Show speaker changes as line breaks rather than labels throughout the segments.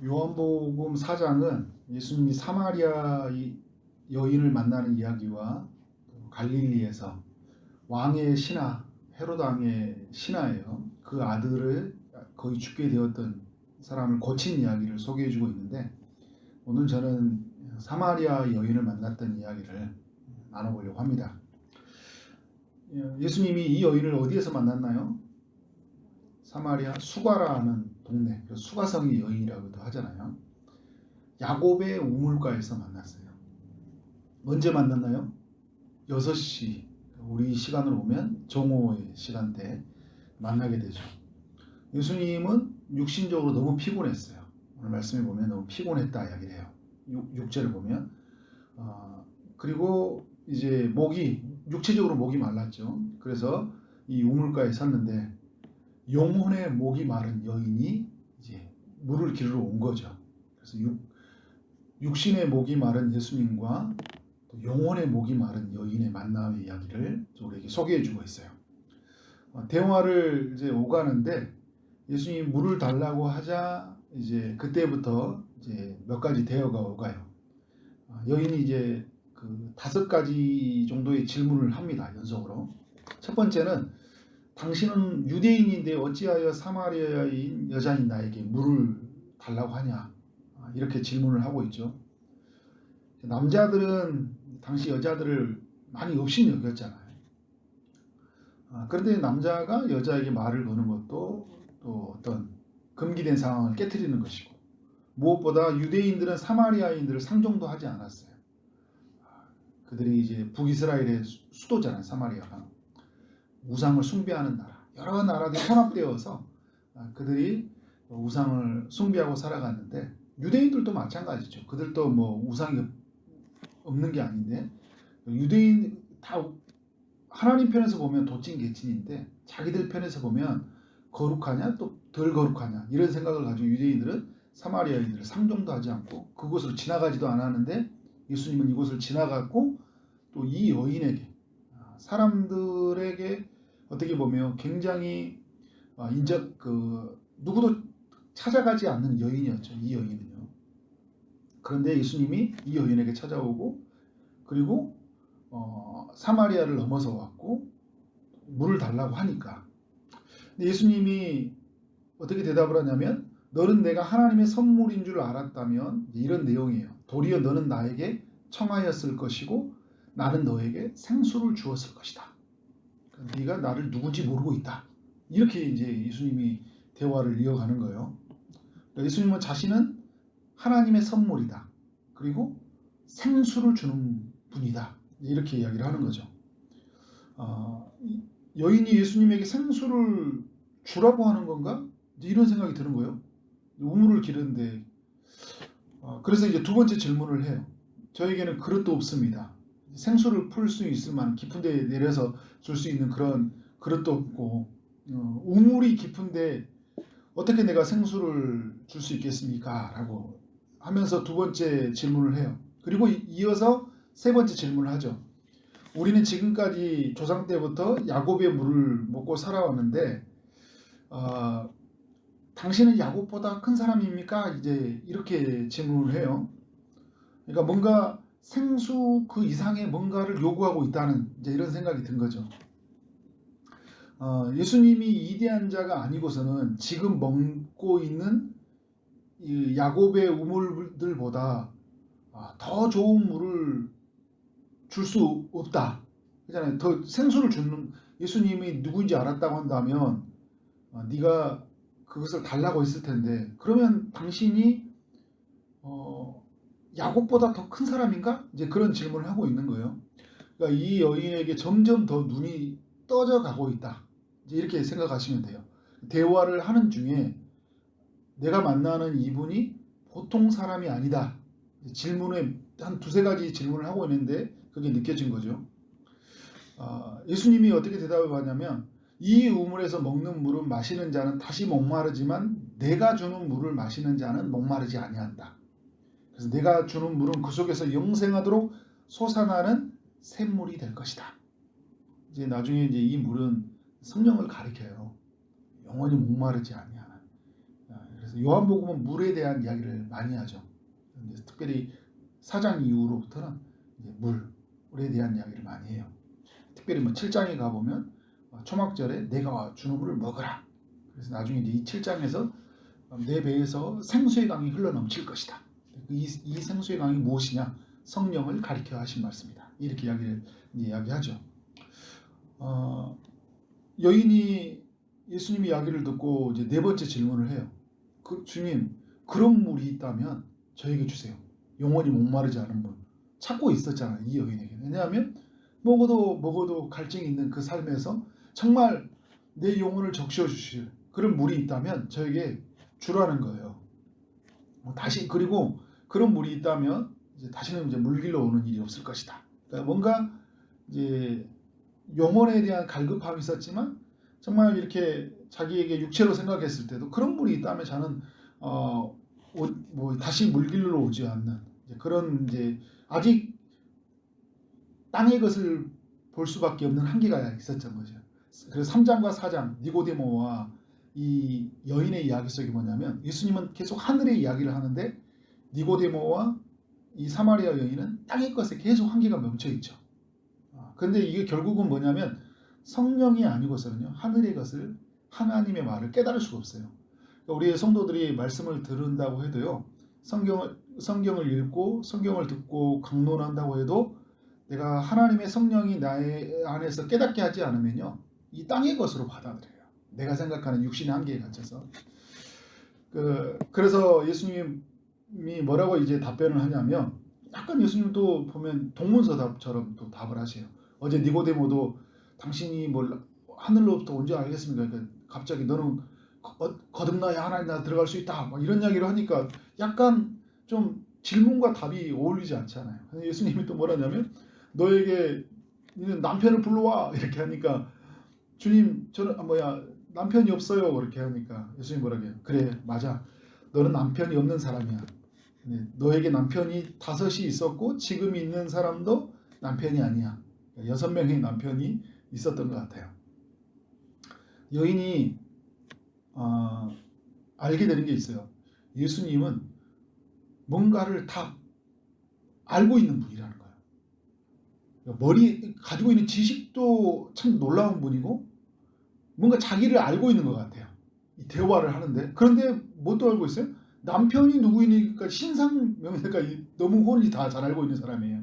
요한복음 4장은 예수님이 사마리아 여인을 만나는 이야기와 갈릴리에서 왕의 신하, 헤롯 왕의 신하예요. 그 아들을 거의 죽게 되었던 사람을 고친 이야기를 소개해주고 있는데, 오늘 저는 사마리아 여인을 만났던 이야기를 나눠보려고 합니다. 예수님이 이 여인을 어디에서 만났나요? 사마리아 수가라는 동네, 수가성의 여인이라고도 하잖아요. 야곱의 우물가에서 만났어요. 언제 만났나요? 6시, 우리 시간으로 보면 정오의 시간대에 만나게 되죠. 예수님은 육신적으로 너무 피곤했어요. 오늘 말씀에 보면 너무 피곤했다 이야기를 해요. 6절을 보면 그리고 이제 육체적으로 목이 말랐죠. 그래서 이 우물가에 섰는데 영혼의 목이 마른 여인이 이제 물을 기르러 온 거죠. 그래서 육신의 목이 마른 예수님과 또 영혼의 목이 마른 여인의 만남의 이야기를 우리에게 소개해주고 있어요. 대화를 이제 오가는데 예수님이 물을 달라고 하자 이제 그때부터 이제 몇 가지 대화가 오가요. 여인이 이제 그 5가지 정도의 질문을 합니다. 연속으로. 첫 번째는 당신은 유대인인데 어찌하여 사마리아인 여자인 나에게 물을 달라고 하냐, 이렇게 질문을 하고 있죠. 남자들은 당시 여자들을 많이 업신 여겼잖아요. 그런데 남자가 여자에게 말을 거는 것도 또 어떤 금기된 상황을 깨트리는 것이고, 무엇보다 유대인들은 사마리아인들을 상종도 하지 않았어요. 그들이 이제 북이스라엘의 수도잖아요. 사마리아가 우상을 숭배하는 나라, 여러 나라들이 혼합되어서 그들이 우상을 숭배하고 살아갔는데, 유대인들도 마찬가지죠. 그들도 뭐 우상이 없는 게 아닌데, 유대인 다 하나님 편에서 보면 도찐개찐인데 자기들 편에서 보면 거룩하냐 또 덜 거룩하냐 이런 생각을 가지고 유대인들은 사마리아인들을 상종도 하지 않고 그곳으로 지나가지도 않았는데, 예수님은 이곳을 지나갔고 또 이 여인에게, 사람들에게 어떻게 보면 굉장히 누구도 찾아가지 않는 여인이었죠. 이 여인은요. 그런데 예수님이 이 여인에게 찾아오고, 그리고 사마리아를 넘어서 왔고 물을 달라고 하니까, 근데 예수님이 어떻게 대답을 하냐면, 너는 내가 하나님의 선물인 줄 알았다면, 이런 내용이에요. 도리어 너는 나에게 청하였을 것이고 나는 너에게 생수를 주었을 것이다. 네가 나를 누군지 모르고 있다. 이렇게 이제 예수님이 대화를 이어가는 거예요. 예수님은 자신은 하나님의 선물이다. 그리고 생수를 주는 분이다. 이렇게 이야기를 하는 거죠. 여인이 예수님에게 생수를 주라고 하는 건가? 이런 생각이 드는 거예요. 우물을 기르는데. 그래서 이제 두 번째 질문을 해요. 저에게는 그릇도 없습니다. 생수를 풀 수 있을 만한 깊은 데 내려서 줄 수 있는 그런 그릇도 없고, 우물이 깊은데 어떻게 내가 생수를 줄 수 있겠습니까? 라고 하면서 두 번째 질문을 해요. 그리고 이어서 세 번째 질문을 하죠. 우리는 지금까지 조상 때부터 야곱의 물을 먹고 살아왔는데 당신은 야곱보다 큰 사람입니까? 이제 이렇게 질문을 해요. 그러니까 뭔가 생수 그 이상의 뭔가를 요구하고 있다는 이제 이런 생각이 든 거죠. 예수님이 이대한 자가 아니고서는 지금 먹고 있는 이 야곱의 우물들보다 더 좋은 물을 줄 수 없다. 그잖아요. 더 생수를 주는, 예수님이 누구인지 알았다고 한다면 네가 그것을 달라고 했을 텐데, 그러면 당신이 야곱보다 더 큰 사람인가? 이제 그런 질문을 하고 있는 거예요. 그러니까 이 여인에게 점점 더 눈이 떠져 가고 있다. 이제 이렇게 생각하시면 돼요. 대화를 하는 중에 내가 만나는 이분이 보통 사람이 아니다. 질문에 한 두세 가지 질문을 하고 있는데 그게 느껴진 거죠. 예수님이 어떻게 대답을 하냐면, 이 우물에서 먹는 물은 마시는 자는 다시 목마르지만 내가 주는 물을 마시는 자는 목마르지 아니한다. 그래서 내가 주는 물은 그 속에서 영생하도록 솟아나는 샘물이 될 것이다. 이제 나중에 이제 이 물은 성령을 가리켜요. 영원히 목마르지 아니하는. 그래서 요한복음은 물에 대한 이야기를 많이 하죠. 특별히 4장 이후로부터는 이제 물에 대한 이야기를 많이 해요. 특별히 뭐 7장에 가보면 초막절에 내가 주는 물을 먹으라. 그래서 나중에 이 7장에서 내 배에서 생수의 강이 흘러넘칠 것이다. 이 생수의 강이 무엇이냐? 성령을 가리켜 하신 말씀이다. 이렇게 이야기하죠. 여인이 예수님의 이야기를 듣고 이제 네 번째 질문을 해요. 주님, 그런 물이 있다면 저에게 주세요. 영원히 목마르지 않은 물. 찾고 있었잖아요, 이 여인에게. 왜냐하면 먹어도 갈증이 있는 그 삶에서 정말 내 영혼을 적셔 주실 그런 물이 있다면 저에게 주라는 거예요. 그리고 그런 물이 있다면 다시는 물길로 오는 일이 없을 것이다. 그러니까 뭔가 이제 영혼에 대한 갈급함이 있었지만 정말 이렇게 자기에게 육체로 생각했을 때도 그런 물이 있다면 저는 다시 물길로 오지 않는 그런 아직 땅의 것을 볼 수밖에 없는 한계가 있었던 거죠. 그래서 3장과 4장 니고데모와 이 여인의 이야기 속에 뭐냐면 예수님은 계속 하늘의 이야기를 하는데 니고데모와 이 사마리아 여인은 땅의 것에 계속 한계가 멈춰 있죠. 그런데 이게 결국은 뭐냐면 성령이 아니고서는요 하늘의 것을 하나님의 말을 깨달을 수가 없어요. 그러니까 우리의 성도들이 말씀을 들은다고 해도요 성경을 읽고 성경을 듣고 강론한다고 해도 내가 하나님의 성령이 나의 안에서 깨닫게 하지 않으면요 이 땅의 것으로 받아들여요. 내가 생각하는 육신의 한계에 갇혀서. 그래서 예수님이 뭐라고 이제 답변을 하냐면 약간 예수님도 보면 동문서답처럼 또 답을 하세요. 어제 니고데모도 당신이 하늘로부터 온 줄 알겠습니까? 그러니까 갑자기 너는 거듭나야 하나님 나라 들어갈 수 있다. 이런 이야기를 하니까 약간 좀 질문과 답이 어울리지 않잖아요. 예수님이 또 뭐라냐면 너에게 남편을 불러와 이렇게 하니까 주님 저는 남편이 없어요 그렇게 하니까 예수님 뭐라고 해요? 그래 맞아 너는 남편이 없는 사람이야. 너에게 남편이 5이 있었고 지금 있는 사람도 남편이 아니야. 6명의 남편이 있었던 것 같아요. 여인이 알게 되는 게 있어요. 예수님은 뭔가를 다 알고 있는 분이라는 거예요. 가지고 있는 지식도 참 놀라운 분이고 뭔가 자기를 알고 있는 것 같아요. 이 대화를 하는데 그런데 뭣도 알고 있어요? 남편이 누구이니까 신상명세가 너무 훤히 다 잘 알고 있는 사람이에요.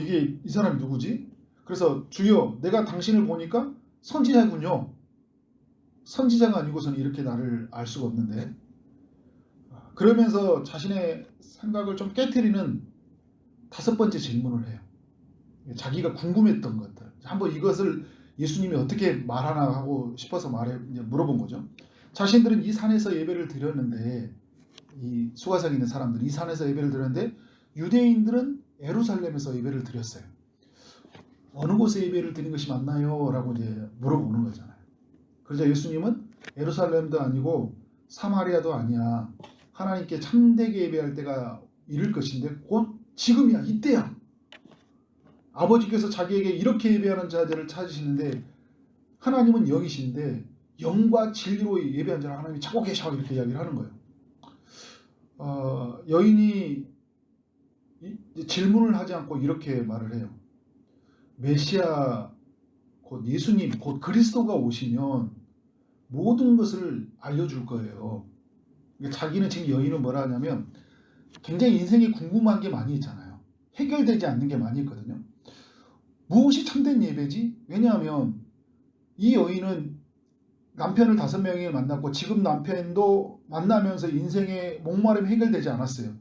이게 이 사람이 누구지? 그래서 주여 내가 당신을 보니까 선지자군요. 선지자가 아니고서는 이렇게 나를 알 수가 없는데 그러면서 자신의 생각을 좀 깨트리는 5번째 질문을 해요. 자기가 궁금했던 것들 한번 이것을 예수님이 어떻게 말하나 하고 싶어서 물어본 거죠. 자신들은 이 산에서 예배를 드렸는데 이 수가성에 있는 사람들이 이 산에서 예배를 드렸는데 유대인들은 예루살렘에서 예배를 드렸어요. 어느 곳에 예배를 드린 것이 맞나요? 라고 이제 물어보는 거잖아요. 그러자 예수님은 예루살렘도 아니고 사마리아도 아니야. 하나님께 참되게 예배할 때가 이를 것인데 곧 지금이야. 이때야. 아버지께서 자기에게 이렇게 예배하는 자들을 찾으시는데 하나님은 영이신데 영과 진리로 예배한 자를 하나님이 찾고 계셔 이렇게 이야기를 하는 거예요. 여인이 질문을 하지 않고 이렇게 말을 해요. 메시아 곧 예수님 곧 그리스도가 오시면 모든 것을 알려줄 거예요. 자기는 지금 여인은 뭐라 하냐면 굉장히 인생에 궁금한 게 많이 있잖아요. 해결되지 않는 게 많이 있거든요. 무엇이 참된 예배지? 왜냐하면 이 여인은 남편을 5명이 만났고 지금 남편도 만나면서 인생의 목마름이 해결되지 않았어요.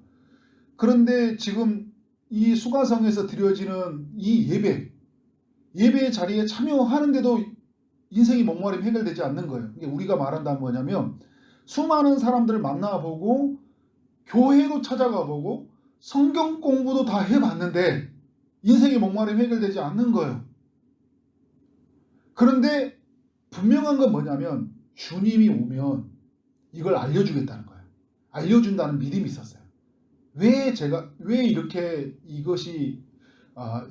그런데 지금 이 수가성에서 드려지는 이 예배의 자리에 참여하는데도 인생의 목마름이 해결되지 않는 거예요. 우리가 말한다면 뭐냐면 수많은 사람들을 만나보고 교회도 찾아가보고 성경 공부도 다 해봤는데 인생의 목마름이 해결되지 않는 거예요. 그런데 분명한 건 뭐냐면 주님이 오면 이걸 알려주겠다는 거예요. 알려준다는 믿음이 있었어요. 왜 이렇게 이것이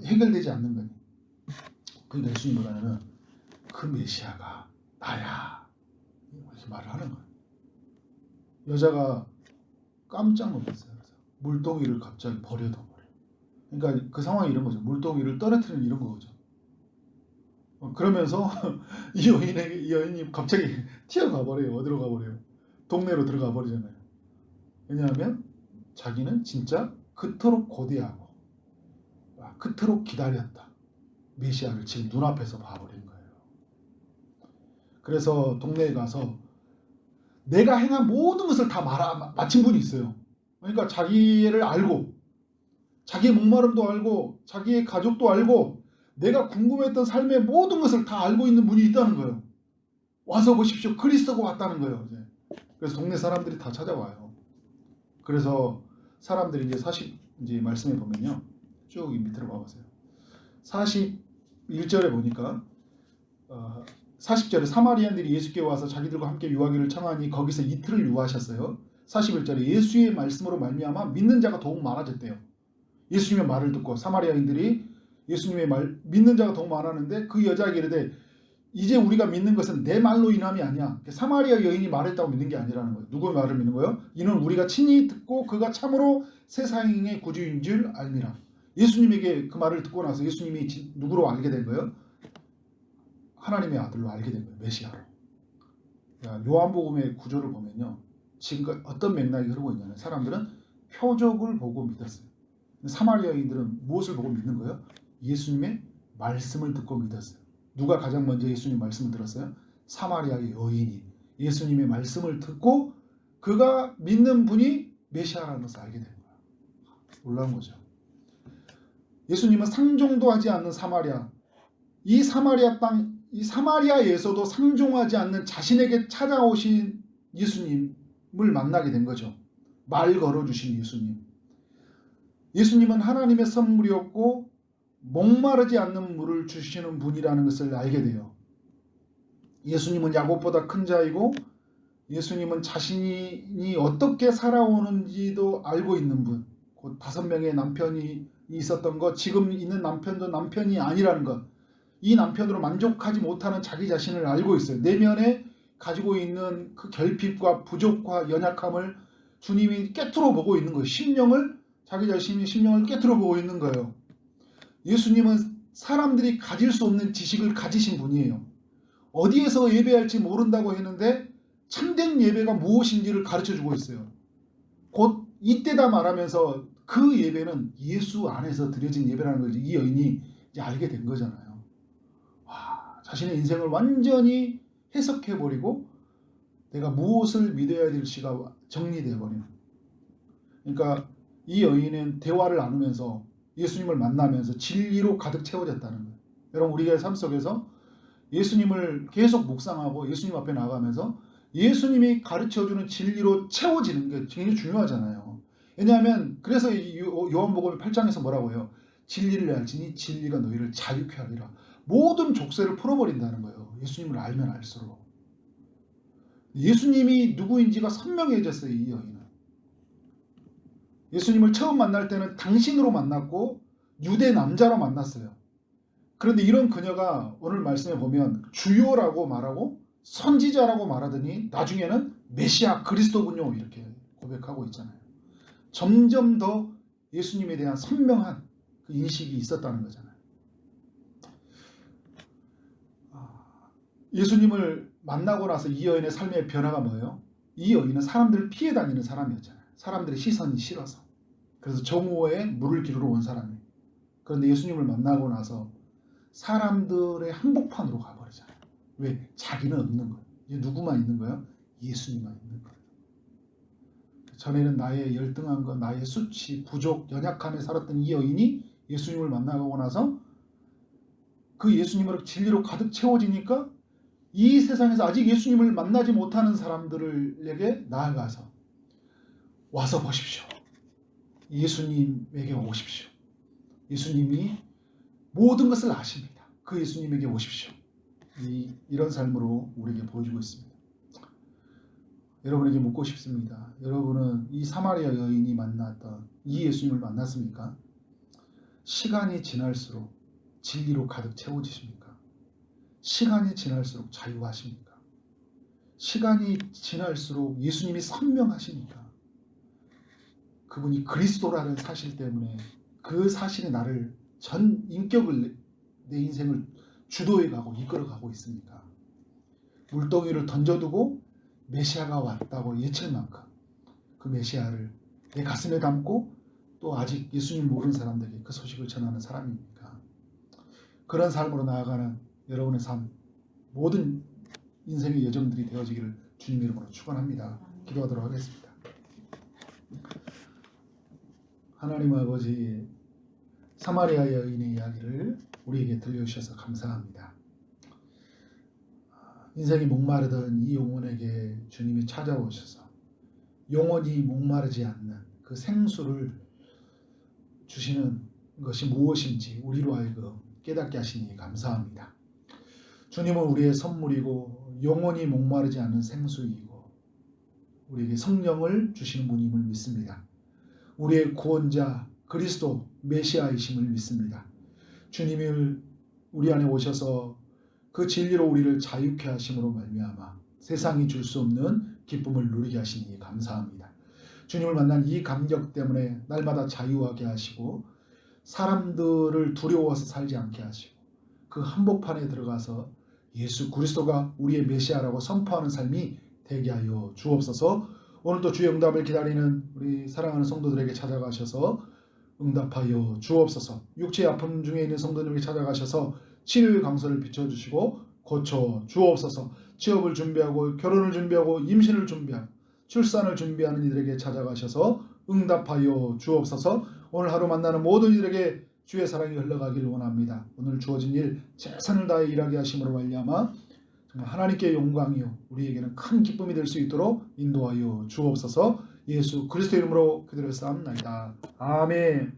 해결되지 않는 거냐. 그러니까 예수님이 뭐냐면 그 메시아가 나야 이렇게 말을 하는 거예요. 여자가 깜짝 놀랐어요. 그래서 물동이를 갑자기 버려둬. 그러니까 그 상황이 이런 거죠. 물동이를 떨어뜨리는 이런 거죠. 그러면서 이 여인이 갑자기 튀어가 버려요. 어디로 가버려요? 동네로 들어가 버리잖아요. 왜냐하면 자기는 진짜 그토록 고대하고 그토록 기다렸다. 메시아를 지금 눈앞에서 봐버린 거예요. 그래서 동네에 가서 내가 행한 모든 것을 다 마친 분이 있어요. 그러니까 자기를 알고 자기의 목마름도 알고 자기의 가족도 알고 내가 궁금했던 삶의 모든 것을 다 알고 있는 분이 있다는 거예요. 와서 보십시오. 그리스도가 왔다는 거예요. 이제. 그래서 동네 사람들이 다 찾아와요. 그래서 사람들이 이제 말씀해 보면요. 쭉 밑으로 봐보세요. 41절에 보니까 40절에 사마리아인들이 예수께 와서 자기들과 함께 유하기를 청하니 거기서 이틀을 유하셨어요. 41절에 예수의 말씀으로 말미암아 믿는 자가 더욱 많아졌대요. 예수님의 말을 듣고 사마리아인들이 예수님의 말 믿는 자가 더욱 많았는데 그 여자에게 이르되 이제 우리가 믿는 것은 내 말로 인함이 아니야. 사마리아 여인이 말했다고 믿는 게 아니라는 거예요. 누구의 말을 믿는 거예요? 이는 우리가 친히 듣고 그가 참으로 세상의 구주인 줄 알미라. 예수님에게 그 말을 듣고 나서 예수님이 누구로 알게 된 거예요? 하나님의 아들로 알게 된 거예요. 메시아로. 요한복음의 구조를 보면요. 지금 어떤 맥락이 흐르고 있냐면 사람들은 표적을 보고 믿었어요. 사마리아인들은 무엇을 보고 믿는 거예요? 예수님의 말씀을 듣고 믿었어요. 누가 가장 먼저 예수님의 말씀을 들었어요? 사마리아의 여인이 예수님의 말씀을 듣고 그가 믿는 분이 메시아라는 것을 알게 된 거예요. 놀라운 거죠. 예수님은 상종도 하지 않는 사마리아, 이 사마리아 땅, 이 사마리아에서도 상종하지 않는 자신에게 찾아오신 예수님을 만나게 된 거죠. 말 걸어주신 예수님. 예수님은 하나님의 선물이었고 목마르지 않는 물을 주시는 분이라는 것을 알게 돼요. 예수님은 야곱보다 큰 자이고 예수님은 자신이 어떻게 살아오는지도 알고 있는 분. 곧 5명의 남편이 있었던 것, 지금 있는 남편도 남편이 아니라는 것. 이 남편으로 만족하지 못하는 자기 자신을 알고 있어요. 내면에 가지고 있는 그 결핍과 부족과 연약함을 주님이 꿰뚫어 보고 있는 거예요. 자기 자신의 심령을 꿰뚫어 보고 있는 거예요. 예수님은 사람들이 가질 수 없는 지식을 가지신 분이에요. 어디에서 예배할지 모른다고 했는데 참된 예배가 무엇인지를 가르쳐주고 있어요. 곧 이때다 말하면서 그 예배는 예수 안에서 드려진 예배라는 걸 이 여인이 이제 알게 된 거잖아요. 자신의 인생을 완전히 해석해버리고 내가 무엇을 믿어야 될지가 정리되어버리는. 그러니까 이 여인은 대화를 나누면서 예수님을 만나면서 진리로 가득 채워졌다는 거예요. 여러분 우리가 삶 속에서 예수님을 계속 묵상하고 예수님 앞에 나가면서 예수님이 가르쳐주는 진리로 채워지는 게 굉장히 중요하잖아요. 왜냐하면 그래서 요한복음 8장에서 뭐라고 해요? 진리를 알지니 진리가 너희를 자유케 하리라. 모든 족쇄를 풀어버린다는 거예요. 예수님을 알면 알수록. 예수님이 누구인지가 선명해졌어요. 이 여인은. 예수님을 처음 만날 때는 당신으로 만났고 유대 남자로 만났어요. 그런데 이런 그녀가 오늘 말씀에 보면 주요라고 말하고 선지자라고 말하더니 나중에는 메시아 그리스도군요 이렇게 고백하고 있잖아요. 점점 더 예수님에 대한 선명한 그 인식이 있었다는 거잖아요. 예수님을 만나고 나서 이 여인의 삶의 변화가 뭐예요? 이 여인은 사람들을 피해 다니는 사람이었잖아요. 사람들의 시선이 싫어서. 그래서 정오에 물을 기르러 온 사람이에요. 그런데 예수님을 만나고 나서 사람들의 한복판으로 가버리잖아요. 왜? 자기는 없는 거예요. 이제 누구만 있는 거예요? 예수님만 있는 거예요. 전에는 나의 열등한 것, 나의 수치, 부족, 연약함에 살았던 이 여인이 예수님을 만나고 나서 그 예수님으로 진리로 가득 채워지니까 이 세상에서 아직 예수님을 만나지 못하는 사람들에게 나아가서 와서 보십시오. 예수님에게 오십시오. 예수님이 모든 것을 아십니다. 그 예수님에게 오십시오. 이런 삶으로 우리에게 보여주고 있습니다. 여러분에게 묻고 싶습니다. 여러분은 이 사마리아 여인이 만났던 이 예수님을 만났습니까? 시간이 지날수록 진리로 가득 채워지십니까? 시간이 지날수록 자유하십니까? 시간이 지날수록 예수님이 선명하시니까 그분이 그리스도라는 사실 때문에 그 사실이 나를 전 인격을 내 인생을 주도해가고 이끌어가고 있으니까 물동이를 던져두고 메시아가 왔다고 예칠 만큼 그 메시아를 내 가슴에 담고 또 아직 예수님 모르는 사람들에게 그 소식을 전하는 사람이니까 그런 삶으로 나아가는 여러분의 삶 모든 인생의 여정들이 되어지기를 주님 이름으로 축원합니다. 기도하도록 하겠습니다. 하나님 아버지 사마리아 여인의 이야기를 우리에게 들려주셔서 감사합니다. 인생이 목마르던 이 영혼에게 주님이 찾아오셔서 영원히 목마르지 않는 그 생수를 주시는 것이 무엇인지 우리로 하여금 깨닫게 하시니 감사합니다. 주님은 우리의 선물이고 영원히 목마르지 않는 생수이고 우리에게 성령을 주시는 분임을 믿습니다. 우리의 구원자 그리스도 메시아이심을 믿습니다. 주님이 우리 안에 오셔서 그 진리로 우리를 자유케 하심으로 말미암아 세상이 줄 수 없는 기쁨을 누리게 하시니 감사합니다. 주님을 만난 이 감격 때문에 날마다 자유하게 하시고 사람들을 두려워서 살지 않게 하시고 그 한복판에 들어가서 예수 그리스도가 우리의 메시아라고 선포하는 삶이 되게 하여 주옵소서. 오늘도 주의 응답을 기다리는 우리 사랑하는 성도들에게 찾아가셔서 응답하여 주옵소서. 육체의 아픔 중에 있는 성도들에게 찾아가셔서 치료의 강서를 비춰주시고 고쳐 주옵소서. 취업을 준비하고 결혼을 준비하고 임신을 준비하고 출산을 준비하는 이들에게 찾아가셔서 응답하여 주옵소서. 오늘 하루 만나는 모든 이들에게 주의 사랑이 흘러가기를 원합니다. 오늘 주어진 일 최선을 다해 일하게 하심으로 말미암아 정말 하나님께 영광이요 우리에게는 큰 기쁨이 될 수 있도록 인도하여 주옵소서. 예수 그리스도 이름으로 기도를 쌓옵나이다. 아멘.